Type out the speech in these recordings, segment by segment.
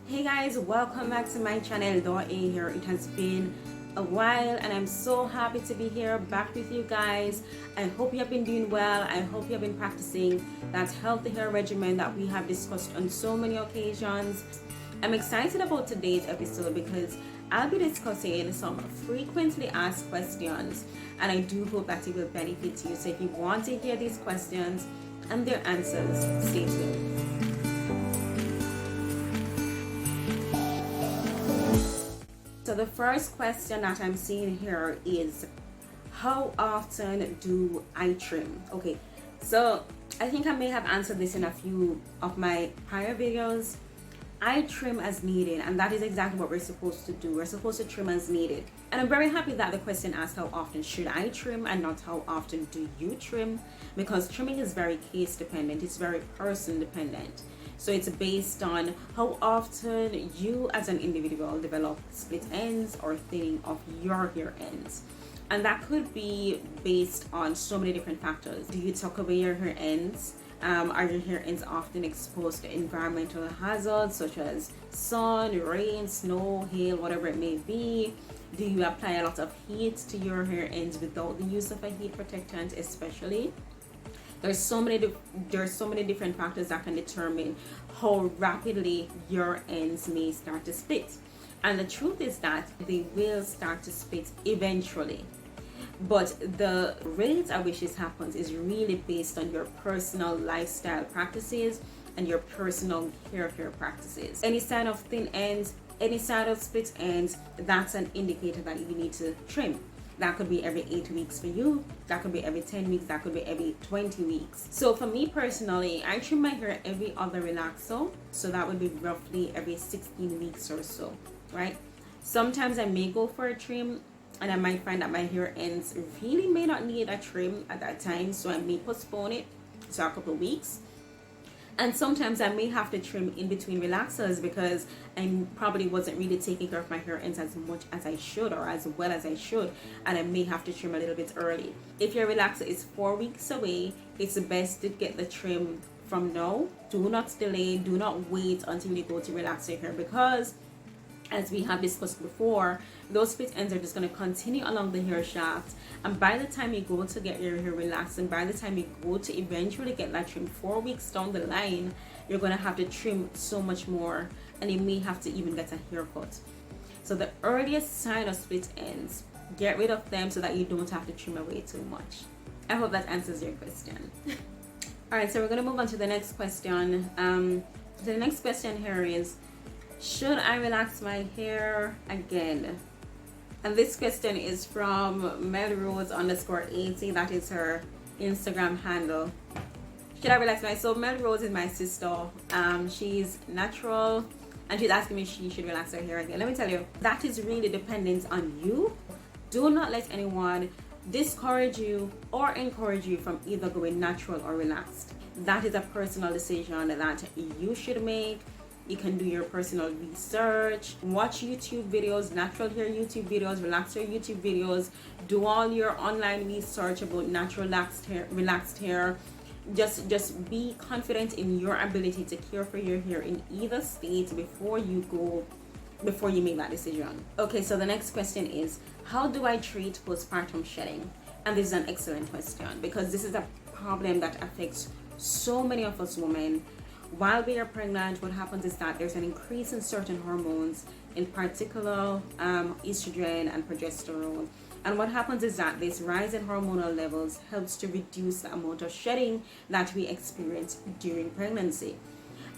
Hey guys, welcome back to my channel. Lois here. It has been a while and I'm so happy to be here back with you guys. I hope you have been doing well. I hope you have been practicing that healthy hair regimen that we have discussed on so many occasions. I'm excited about today's episode because I'll be discussing some frequently asked questions and I do hope that it will benefit you. So if you want to hear these questions and their answers, stay tuned. So the first question that I'm seeing here is, how often do I trim? Okay, so I think I may have answered this in a few of my prior videos. I trim as needed, and that is exactly what we're supposed to do. We're supposed to trim as needed. And I'm very happy that the question asked how often should I trim and not how often do you trim, because trimming is very case dependent, it's very person dependent. So it's based on how often you as an individual develop split ends or thinning of your hair ends. And that could be based on so many different factors. Do you tuck away your hair ends? Are your hair ends often exposed to environmental hazards such as sun, rain, snow, hail, whatever it may be? Do you apply a lot of heat to your hair ends without the use of a heat protectant especially? There's so many different factors that can determine how rapidly your ends may start to split. And the truth is that they will start to split eventually. But the rate at which this happens is really based on your personal lifestyle practices and your personal hair care practices. Any sign of thin ends, any sign of split ends, that's an indicator that you need to trim. That could be every 8 weeks for you, that could be every 10 weeks, that could be every 20 weeks. So for me personally, I trim my hair every other relaxo, so that would be roughly every 16 weeks or so, right? Sometimes I may go for a trim and I might find that my hair ends really may not need a trim at that time, so I may postpone it to a couple of weeks. And sometimes I may have to trim in between relaxers because I probably wasn't really taking care of my hair ends as much as I should or as well as I should, and I may have to trim a little bit early. If your relaxer is 4 weeks away, it's best to get the trim from now. Do not delay, do not wait until you go to relax your hair, because as we have discussed before, those split ends are just going to continue along the hair shaft, and by the time you go to get your hair relaxed and by the time you go to eventually get that trim 4 weeks down the line, you're going to have to trim so much more, and you may have to even get a haircut. So the earliest sign of split ends, get rid of them so that you don't have to trim away too much. I hope that answers your question. All right, so we're going to move on to the next question. The next question here is, should I relax my hair again? And this question is from Melrose_80. That is her Instagram handle. Should I relax my? So Melrose is my sister. She's natural, and she's asking me if she should relax her hair again. Let me tell you, that is really dependent on you. Do not let anyone discourage you or encourage you from either going natural or relaxed. That is a personal decision that you should make. You can do your personal research, watch YouTube videos, natural hair YouTube videos, relaxed hair YouTube videos, do all your online research about natural relaxed hair. Just be confident in your ability to care for your hair in either state before you make that decision. Okay, so the next question is, how do I treat postpartum shedding? And this is an excellent question because this is a problem that affects so many of us women. While we are pregnant, what happens is that there's an increase in certain hormones, in particular estrogen and progesterone. And what happens is that this rise in hormonal levels helps to reduce the amount of shedding that we experience during pregnancy.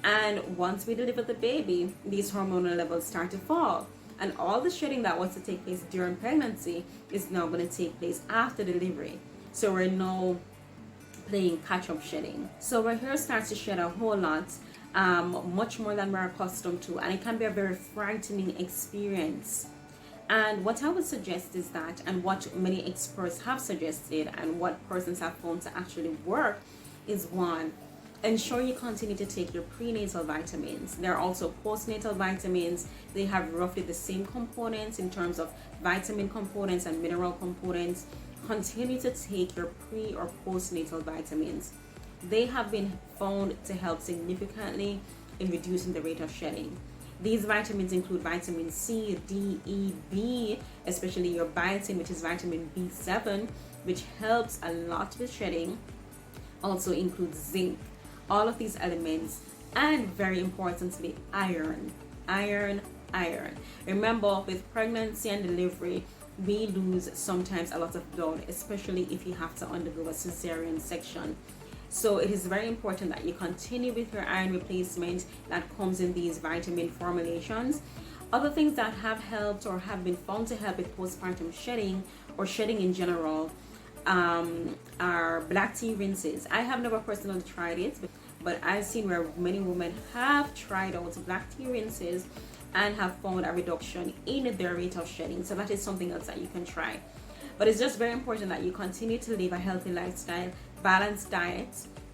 And once we deliver the baby, these hormonal levels start to fall. And all the shedding that was to take place during pregnancy is now going to take place after delivery. So we're now playing catch-up shedding. So our hair starts to shed a whole lot, much more than we're accustomed to, and it can be a very frightening experience. And what I would suggest is that, and what many experts have suggested and what persons have found to actually work, is one, ensure you continue to take your prenatal vitamins. There are also postnatal vitamins. They have roughly the same components in terms of vitamin components and mineral components. Continue to take your pre or postnatal vitamins. They have been found to help significantly in reducing the rate of shedding. These vitamins include vitamin C, D, E, B, especially your biotin, which is vitamin B7, which helps a lot with shedding. Also includes zinc. All of these elements, and very importantly, iron. Iron. Remember, with pregnancy and delivery, we lose sometimes a lot of blood, especially if you have to undergo a cesarean section. So it is very important that you continue with your iron replacement that comes in these vitamin formulations. Other things that have helped or have been found to help with postpartum shedding or shedding in general are black tea rinses. I have never personally tried it, but I've seen where many women have tried out black tea rinses and have found a reduction in their rate of shedding. So that is something else that you can try. But it's just very important that you continue to live a healthy lifestyle, balanced diet,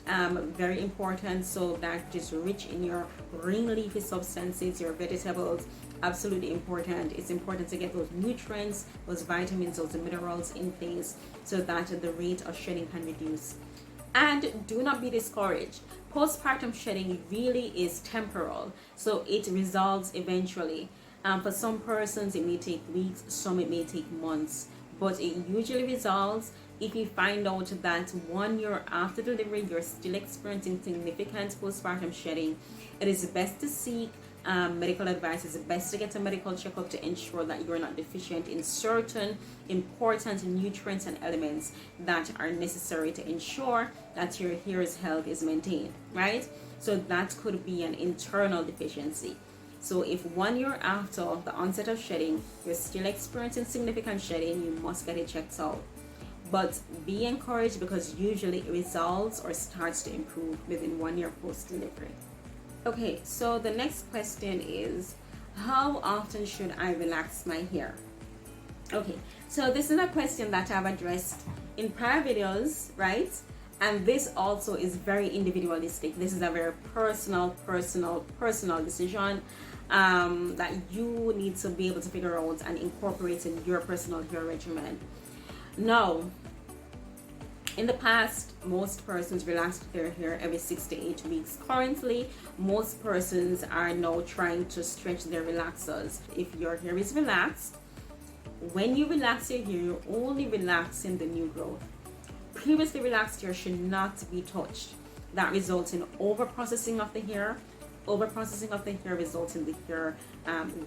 very important, so that it is rich in your green leafy substances, your vegetables, absolutely important. It's important to get those nutrients, those vitamins, those minerals in place so that the rate of shedding can reduce. And do not be discouraged. Postpartum shedding really is temporal, so it resolves eventually. For some persons it may take weeks, some it may take months, but it usually resolves. If you find out that 1 year after delivery you're still experiencing significant postpartum shedding, it is best to seek medical advice. It's best to get a medical checkup to ensure that you're not deficient in certain important nutrients and elements that are necessary to ensure that your hair's health is maintained, right? So that could be an internal deficiency. So if 1 year after the onset of shedding you're still experiencing significant shedding, you must get it checked out. But be encouraged, because usually it resolves or starts to improve within 1 year post-delivery. Okay, so the next question is, how often should I relax my hair? Okay, so this is a question that I've addressed in prior videos, right? And this also is very individualistic. This is a very personal decision that you need to be able to figure out and incorporate in your personal hair regimen. Now, in the past, most persons relaxed their hair every 6 to 8 weeks. Currently, most persons are now trying to stretch their relaxers. If your hair is relaxed, when you relax your hair, you're only relaxing the new growth. Previously relaxed hair should not be touched. That results in over-processing of the hair. Over-processing of the hair results in the hair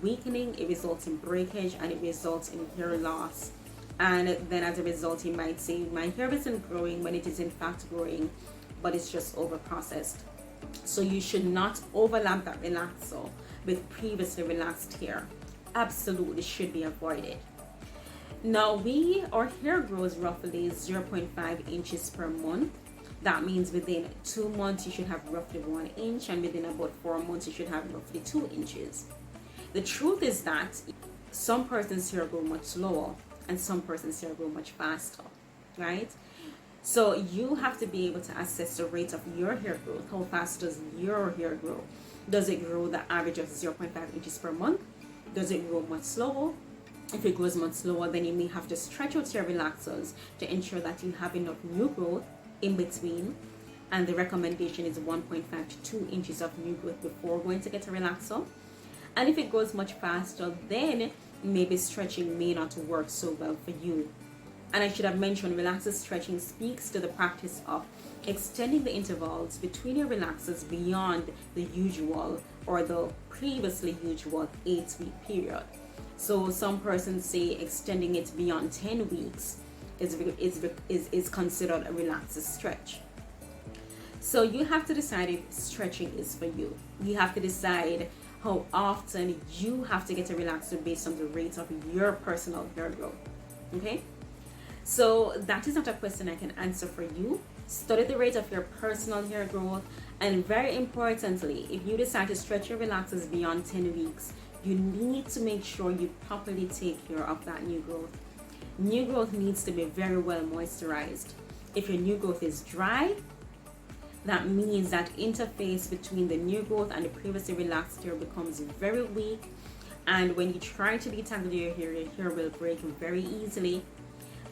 weakening, it results in breakage, and it results in hair loss. And then as a result, you might say, my hair isn't growing, when it is in fact growing, but it's just over processed. So you should not overlap that relaxer with previously relaxed hair. Absolutely should be avoided. Now our hair grows roughly 0.5 inches per month. That means within 2 months you should have roughly 1 inch, and within about 4 months you should have roughly 2 inches. The truth is that some persons' hair grow much slower and some persons' hair grow much faster, right? So you have to be able to assess the rate of your hair growth. How fast does your hair grow? Does it grow the average of 0.5 inches per month? Does it grow much slower? If it grows much slower, then you may have to stretch out your relaxers to ensure that you have enough new growth in between. And the recommendation is 1.5 to 2 inches of new growth before going to get a relaxer. And if it goes much faster, then maybe stretching may not work so well for you. And I should have mentioned, relaxer stretching speaks to the practice of extending the intervals between your relaxers beyond the usual or the previously usual 8-week period. So some persons say extending it beyond 10 weeks is considered a relaxer stretch. So you have to decide if stretching is for you. You have to decide how often you have to get a relaxer based on the rate of your personal hair growth. Okay? So that is not a question I can answer for you. Study the rate of your personal hair growth, and very importantly, if you decide to stretch your relaxers beyond 10 weeks, you need to make sure you properly take care of that new growth. New growth needs to be very well moisturized. If your new growth is dry, that means that interface between the new growth and the previously relaxed hair becomes very weak, and when you try to detangle your hair will break very easily.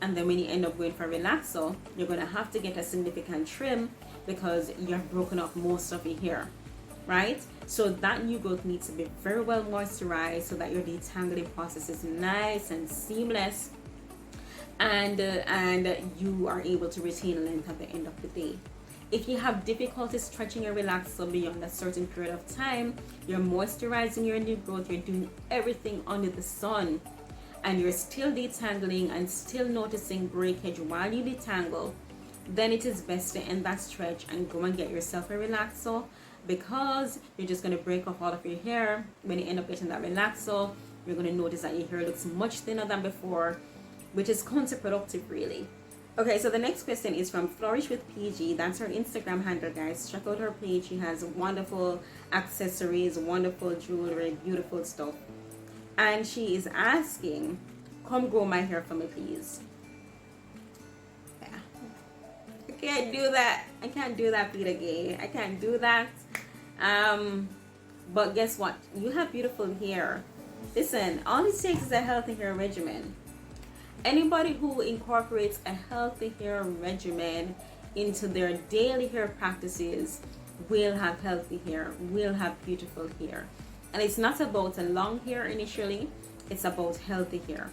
And then when you end up going for a relaxer, you're going to have to get a significant trim because you have broken off most of your hair. right? So that new growth needs to be very well moisturized so that your detangling process is nice and seamless, and you are able to retain length at the end of the day. If you have difficulty stretching your relaxer beyond a certain period of time, you're moisturizing your new growth, you're doing everything under the sun, and you're still detangling and still noticing breakage while you detangle, then it is best to end that stretch and go and get yourself a relaxer, because you're just going to break off all of your hair. When you end up getting that relaxer, you're going to notice that your hair looks much thinner than before, which is counterproductive really. Okay, so the next question is from Flourish with PG. That's her Instagram handle, guys. Check out her page. She has wonderful accessories, wonderful jewelry, beautiful stuff. And she is asking, come grow my hair for me, please. Yeah. I can't do that. I can't do that, Peter Gay. I can't do that. But guess what? You have beautiful hair. Listen, all it takes is a healthy hair regimen. Anybody who incorporates a healthy hair regimen into their daily hair practices will have healthy hair, will have beautiful hair. And it's not about a long hair initially, it's about healthy hair.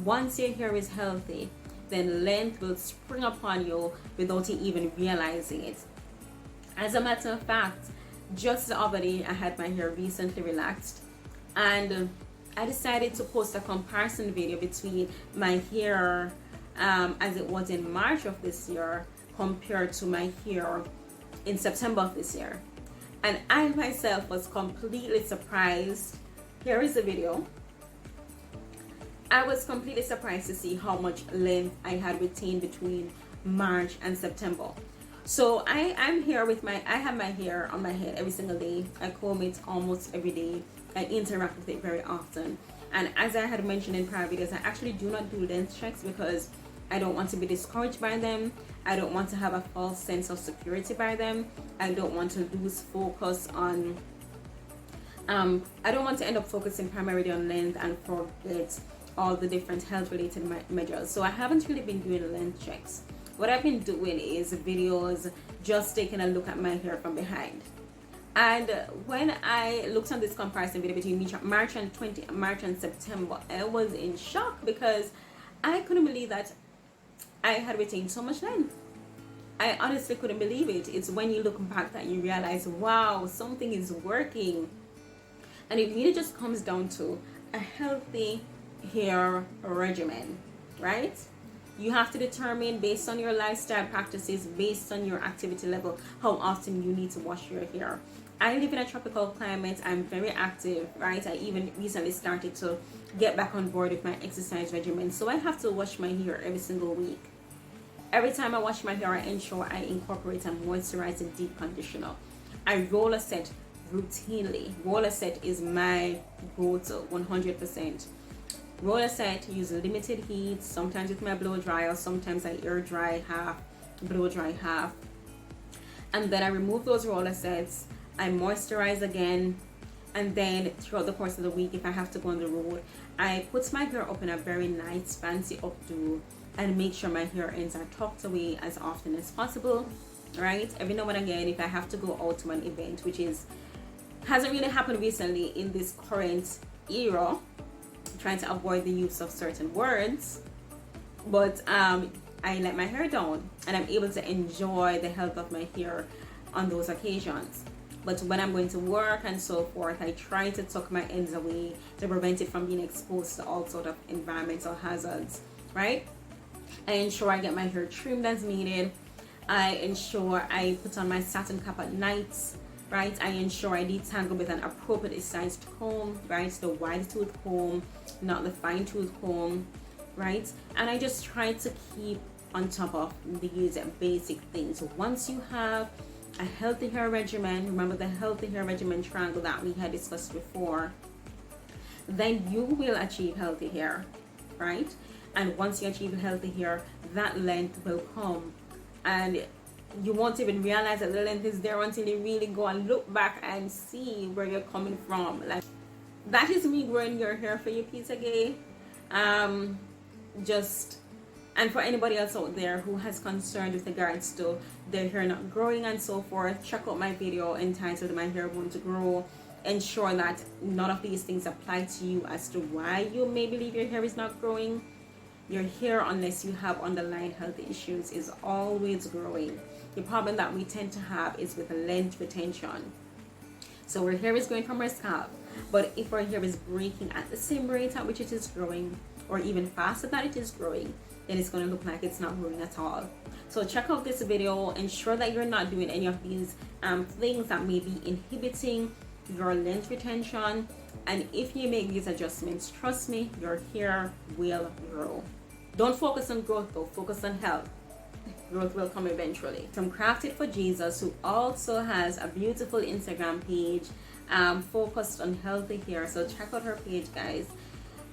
Once your hair is healthy, then length will spring upon you without you even realizing it. As a matter of fact, just the other day, I had my hair recently relaxed, and I decided to post a comparison video between my hair as it was in March of this year compared to my hair in September of this year. And I myself was completely surprised. Here is the video. I was completely surprised to see how much length I had retained between March and September. So I'm here with I have my hair on my head every single day. I comb it almost every day. I interact with it very often. And as I had mentioned in prior videos, I actually do not do length checks because I don't want to be discouraged by them. I don't want to have a false sense of security by them. I don't want to lose focus on I don't want to end up focusing primarily on length and forget all the different health related measures. So I haven't really been doing length checks. What I've been doing is videos just taking a look at my hair from behind. And when I looked at this comparison video between March and September, I was in shock because I couldn't believe that I had retained so much length. I honestly couldn't believe it. It's when you look back that you realize, wow, something is working. And it really just comes down to a healthy hair regimen, right? You have to determine based on your lifestyle practices, based on your activity level, how often you need to wash your hair. I live in a tropical climate. I'm very active, right? I even recently started to get back on board with my exercise regimen. So I have to wash my hair every single week. Every time I wash my hair, I ensure I incorporate a moisturizing deep conditioner. I roller set routinely. Roller set is my go-to 100%. Roller set, use limited heat, sometimes with my blow dryer, sometimes I air dry half, blow dry half. And then I remove those roller sets, I moisturize again, and then throughout the course of the week, if I have to go on the road, I put my hair up in a very nice fancy updo and make sure my hair ends are tucked away as often as possible, right? Every now and again, if I have to go out to an event, which hasn't really happened recently in this current era, trying to avoid the use of certain words, but I let my hair down and I'm able to enjoy the health of my hair on those occasions. But when I'm going to work and so forth, I try to tuck my ends away to prevent it from being exposed to all sort of environmental hazards, right? I ensure I get my hair trimmed as needed. I ensure I put on my satin cap at nights, right? I ensure I detangle with an appropriately sized comb, right? The wide tooth comb, not the fine tooth comb, right? And I just try to keep on top of these basic things. Once you have a healthy hair regimen, remember the healthy hair regimen triangle that we had discussed before, then you will achieve healthy hair, right? And once you achieve healthy hair, that length will come, and you won't even realize that the length is there until you really go and look back and see where you're coming from. Like, that is me growing your hair for you, Peter Gay. Just And for anybody else out there who has concern with regards to their hair not growing and so forth, check out my video entitled My Hair Won't Grow. Ensure that none of these things apply to you as to why you may believe your hair is not growing. Your hair, unless you have underlying health issues, is always growing. The problem that we tend to have is with length retention. So our hair is going from our scalp, but if our hair is breaking at the same rate at which it is growing, or even faster than it is growing, then it's going to look like it's not growing at all. So check out this video. Ensure that you're not doing any of these things that may be inhibiting your length retention, and if you make these adjustments, trust me, your hair will grow. Don't focus on growth though, focus on health. Growth will come eventually. From Crafted for Jesus, who also has a beautiful Instagram page focused on healthy hair, so check out her page, guys.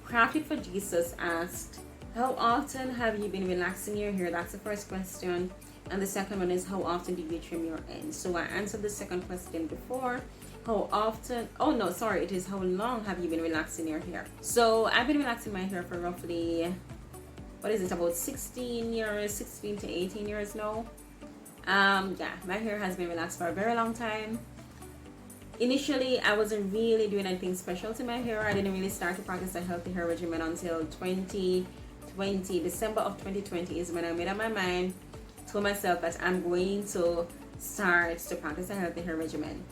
Crafted for Jesus asked, how often have you been relaxing your hair? That's the first question. And the second one is, how often do you trim your ends? So I answered the second question before. How often, oh no, sorry, it is how long have you been relaxing your hair? So I've been relaxing my hair for roughly, what is it, about 16 to 18 years now. Yeah, my hair has been relaxed for a very long time. Initially, I wasn't really doing anything special to my hair. I didn't really start to practice a healthy hair regimen until 2020. December of 2020 is when I made up my mind, told myself that I'm going to start to practice a healthy hair regimen.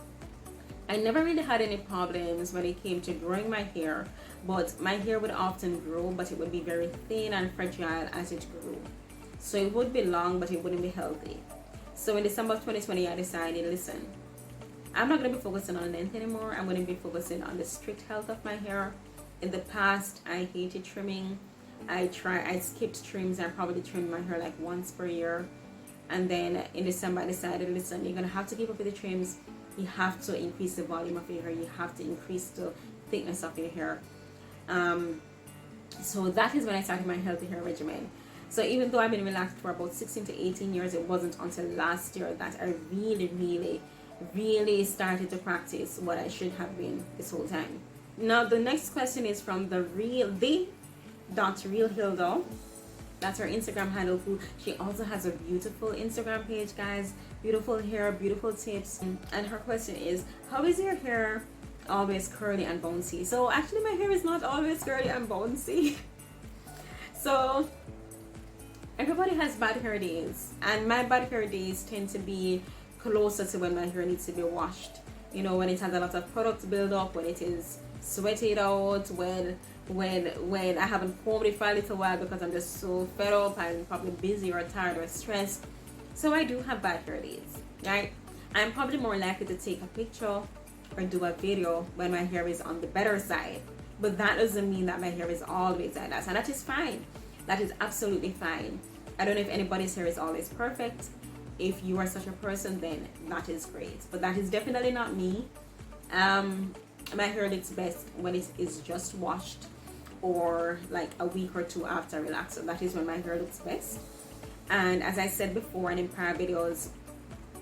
I never really had any problems when it came to growing my hair, but my hair would often grow, but it would be very thin and fragile as it grew. So it would be long, but it wouldn't be healthy. So in December of 2020, I decided, listen, I'm not going to be focusing on length anymore. I'm going to be focusing on the strict health of my hair. In the past, I hated trimming. I skipped trims. I probably trimmed my hair like once per year. And then in December, I decided, listen, you're going to have to keep up with the trims. You have to increase the volume of your hair. You have to increase the thickness of your hair. So that is when I started my healthy hair regimen. So even though I've been relaxed for about 16 to 18 years, it wasn't until last year that I really started to practice what I should have been this whole time. Now the next question is from the.realhildo. That's her Instagram handle. She also has a beautiful Instagram page, guys. Beautiful hair, beautiful tips. And her question is, how is your hair always curly and bouncy? So actually my hair is not always curly and bouncy. So everybody has bad hair days, and my bad hair days tend to be closer to when my hair needs to be washed. You know, when it has a lot of product build up, when it is sweated out, when I haven't combed it for a little while because I'm just so fed up and probably busy or tired or stressed. So I do have bad hair days, right? I'm probably more likely to take a picture or do a video when my hair is on the better side, but that doesn't mean that my hair is always like that, and that is fine. That is absolutely fine. I don't know if anybody's hair is always perfect. If you are such a person, then that is great, but that is definitely not me. My hair looks best when it is just washed, or like a week or two after relax. So that is when my hair looks best. And as I said before and in prior videos,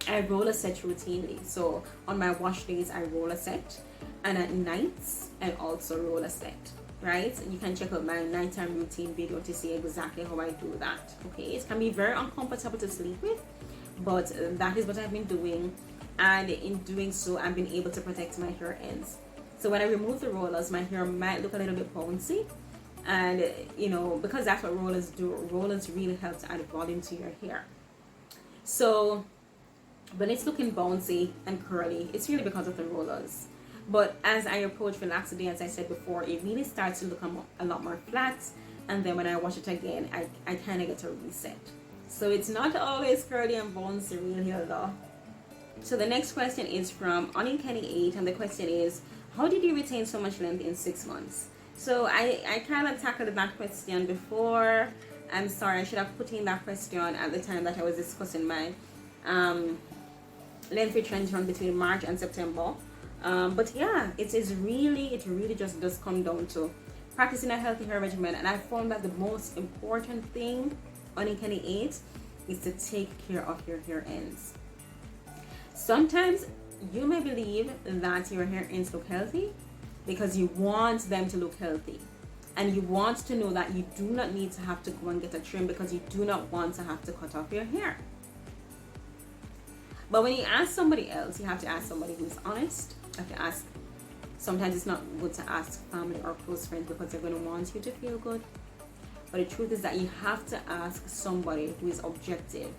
I roll a set routinely. So on my wash days, I roll a set, and at nights I also roll a set, right? And you can check out my nighttime routine video to see exactly how I do that. Okay, it can be very uncomfortable to sleep with, but that is what I've been doing, and in doing so I've been able to protect my hair ends. So when I remove the rollers, my hair might look a little bit bouncy, and you know, because that's what rollers do. Rollers really help to add volume to your hair. So when it's looking bouncy and curly, it's really because of the rollers. But as I approach relaxity, as I said before, it really starts to look a lot more flat, and then when I wash it again, I kind of get a reset. So it's not always curly and bouncy real here though. So the next question is from Kenny 8, and the question is, how did you retain so much length in 6 months? So I kind of tackled that question before. I'm sorry, I should have put in that question at the time that I was discussing my length retention between March and September. But yeah, it really just does come down to practicing a healthy hair regimen. And I found that the most important thing on Kenny 8 is to take care of your hair ends. Sometimes you may believe that your hair ends look healthy because you want them to look healthy, and you want to know that you do not need to have to go and get a trim because you do not want to have to cut off your hair. But when you ask somebody else, you have to ask somebody who's honest. You have to ask. Sometimes it's not good to ask family or close friends because they're going to want you to feel good. But the truth is that you have to ask somebody who is objective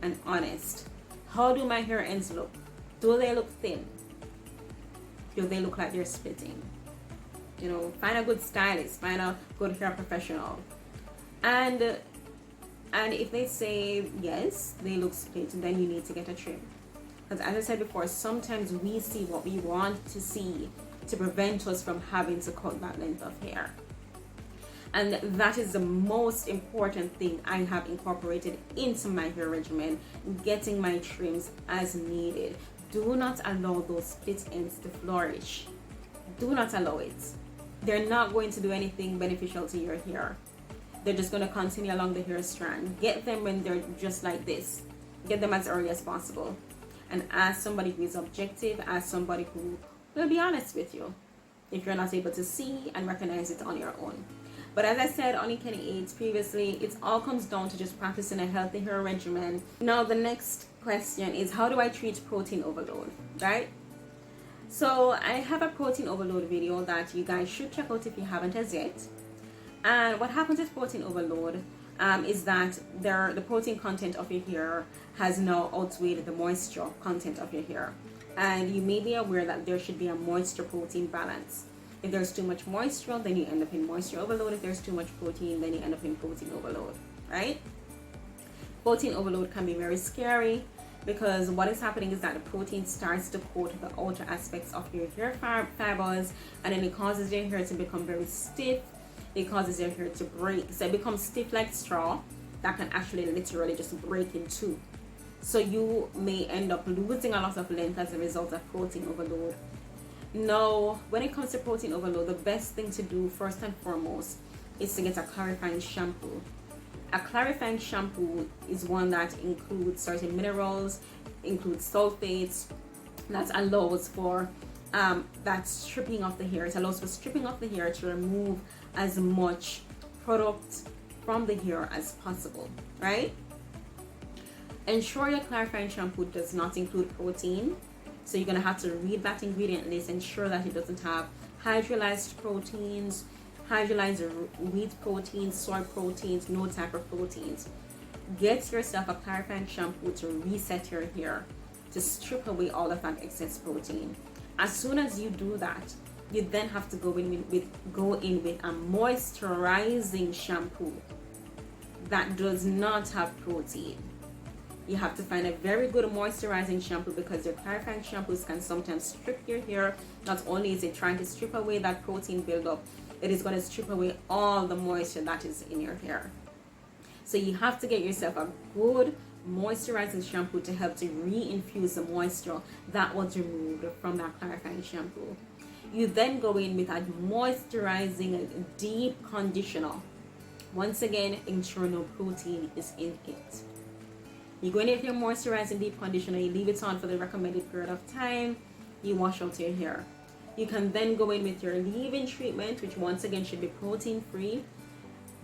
and honest. How do my hair ends look? Do they look thin? Do they look like they're splitting? You know, find a good stylist, find a good hair professional. And if they say yes, they look split, then you need to get a trim. Because as I said before, sometimes we see what we want to see to prevent us from having to cut that length of hair. And that is the most important thing I have incorporated into my hair regimen, getting my trims as needed. Do not allow those split ends to flourish. Do not allow it. They're not going to do anything beneficial to your hair. They're just going to continue along the hair strand. Get them when they're just like this. Get them as early as possible. And ask somebody who is objective, ask somebody who will be honest with you if you're not able to see and recognize it on your own. But as I said on Kenny 8 previously, it all comes down to just practicing a healthy hair regimen. Now the next question is, how do I treat protein overload, right? So I have a protein overload video that you guys should check out if you haven't as yet. And what happens with protein overload is that the protein content of your hair has now outweighed the moisture content of your hair. And you may be aware that there should be a moisture protein balance. If there's too much moisture, then you end up in moisture overload. If there's too much protein, then you end up in protein overload, right? Protein overload can be very scary because what is happening is that the protein starts to coat the outer aspects of your hair fibers, and then it causes your hair to become very stiff. It causes your hair to break. So it becomes stiff like straw that can actually literally just break in two. So you may end up losing a lot of length as a result of protein overload. Now, when it comes to protein overload, the best thing to do first and foremost is to get a clarifying shampoo. A clarifying shampoo is one that includes certain minerals, includes sulfates, that allows for that stripping of the hair. It allows for stripping of the hair to remove as much product from the hair as possible, right? Ensure your clarifying shampoo does not include protein. So you're going to have to read that ingredient list, ensure that it doesn't have hydrolyzed proteins, hydrolyzed wheat proteins, soy proteins, no type of proteins. Get yourself a clarifying shampoo to reset your hair, to strip away all of that excess protein. As soon as you do that, you then have to go in with a moisturizing shampoo that does not have protein. You have to find a very good moisturizing shampoo because your clarifying shampoos can sometimes strip your hair. Not only is it trying to strip away that protein buildup, it is going to strip away all the moisture that is in your hair. So you have to get yourself a good moisturizing shampoo to help to reinfuse the moisture that was removed from that clarifying shampoo. You then go in with a moisturizing deep conditioner. Once again, ensure no protein is in it. You go in with your moisturizing deep conditioner, you leave it on for the recommended period of time, you wash out your hair. You can then go in with your leave-in treatment, which once again should be protein free.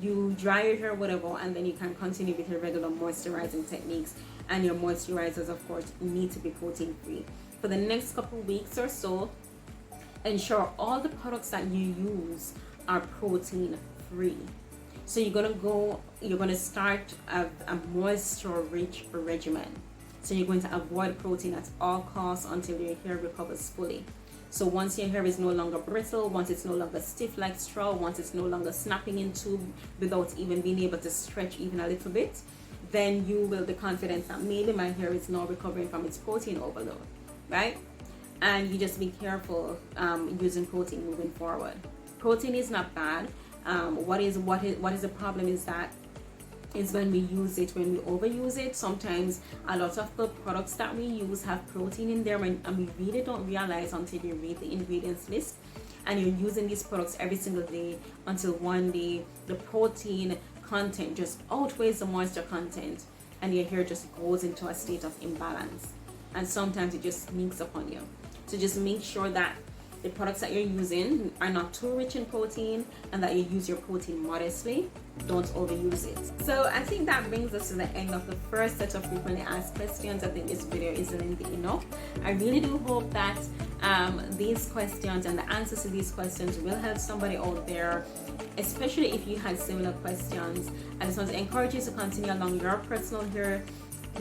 You dry your hair, whatever, and then you can continue with your regular moisturizing techniques. And your moisturizers, of course, need to be protein free. For the next couple weeks or so, ensure all the products that you use are protein free. So you're gonna start a moisture-rich regimen. So you're going to avoid protein at all costs until your hair recovers fully. So once your hair is no longer brittle, once it's no longer stiff like straw, once it's no longer snapping into without even being able to stretch even a little bit, then you will be confident that maybe my hair is now recovering from its protein overload, right? And you just be careful using protein moving forward. Protein is not bad. What is the problem is that is when we use it, when we overuse it. Sometimes a lot of the products that we use have protein in there, and we really don't realize until you read the ingredients list and you're using these products every single day until one day the protein content just outweighs the moisture content and your hair just goes into a state of imbalance, and sometimes it just sneaks upon you. So just make sure that the products that you're using are not too rich in protein, and that you use your protein modestly. Don't overuse it. So I think that brings us to the end of the first set of frequently asked questions. I think this video is lengthy enough. I really do hope that these questions and the answers to these questions will help somebody out there, especially if you had similar questions. I just want to encourage you to continue along your personal hair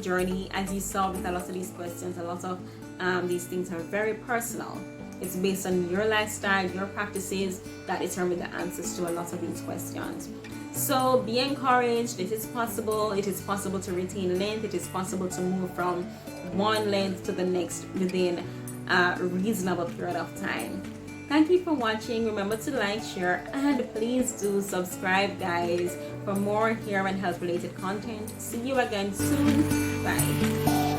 journey. As you saw with a lot of these questions, a lot of these things are very personal. It's based on your lifestyle, your practices, that determine the answers to a lot of these questions. So be encouraged. It is possible. It is possible to retain length. It is possible to move from one length to the next within a reasonable period of time. Thank you for watching. Remember to like, share, and please do subscribe, guys, for more hair and health related content. See you again soon. Bye.